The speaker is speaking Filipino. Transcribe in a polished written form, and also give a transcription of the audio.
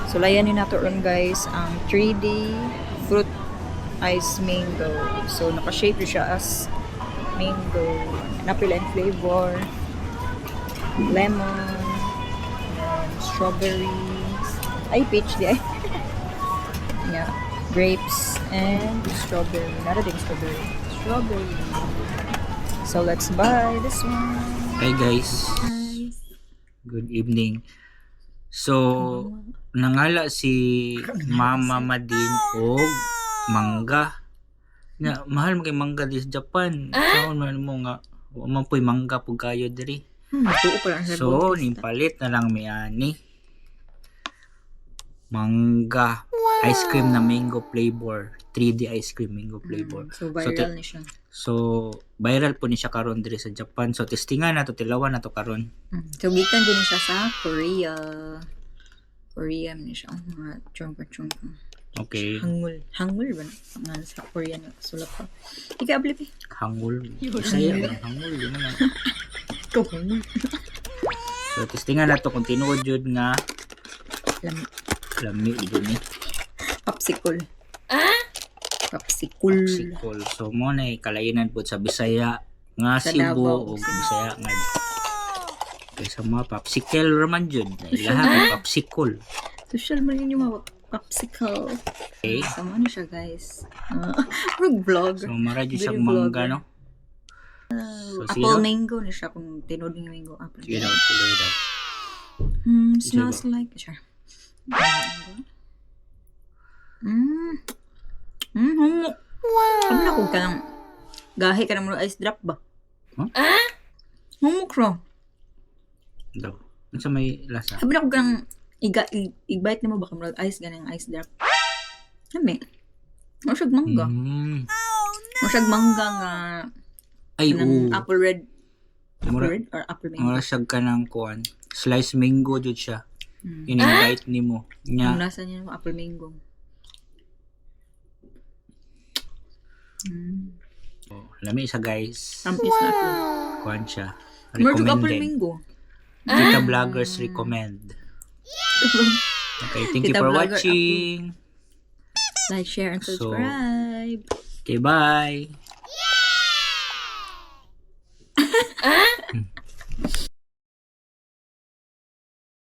So layan ni nato ron guys ang 3D fruit ice mango. So naka-shape siya as mango. Napila and flavor. Lemon. And strawberry. Ay, peach di ay. Yeah. Grapes and strawberry. Nara din strawberry. Strawberry. So let's buy this one. Hi guys, good evening. So, nangala si Mama Madin og mangga. Na mahal mo kay mangga di sa Japan. Saan man mo nga wa man po'y mangga pug kayo diri. Tuo pa lang sa So, nipalit na lang mi ani. Mangga. Ice cream na mango flavor. 3D ice cream mango flavor. So viral ni siya. So, viral po ni siya karon diri sa Japan. So, testingan na to, tilawan na to karon. So gikan din siya sa Korea. Korea ni siya. Mga chongka-chongka. Okay. Hangul ba? Nga sa Korean sulat pa. Ika ablip eh. Hangul. Bisaya ng hangul. Yun naman. Ikaw hangul. So, testingan na to kung tinuod yun nga Lami. lami din eh. Popsicle. Popsicle. Popsicle. So, mo na kalainan po sa Bisaya nga Sa Cebu Davao. o Bisaya nga. Kaysa mga popsicle raman dyan. Lahat ng popsicle. Social man yun yung mga popsicle. Okay. Sama na siya guys. Vlog. So, maradyo Very siyang mangga, vlogger. no? So, Apple mango ni siya kung tinod yung mango. Apple Sige daw, mango. tuloy daw. Smells like sure. Humok. Wow. Ano na kung ka ng gahi ka ng mga ice drop ba? Huh? Humok raw. Daw. Ano sa may lasa? Sabi na kung ka ng i-bite na mo baka mga ice ganang ice drop. Sabi. Masyag mangga. Masyag mangga nga Ay, ng oo. apple red. Apple Mura- red or apple mango? Mura siyag ka ng kuan. Slice mango jud siya. Hmm. In-invite ni mo. Ang Nya, nasa niya yung apple mango. lami sa guys. Tampis na ako. Kuan siya. Merge apple Recommended. mango. Tita Vloggers recommend. Okay, thank you Tita for Vlogger watching. Like, share, and So, subscribe. Okay, bye.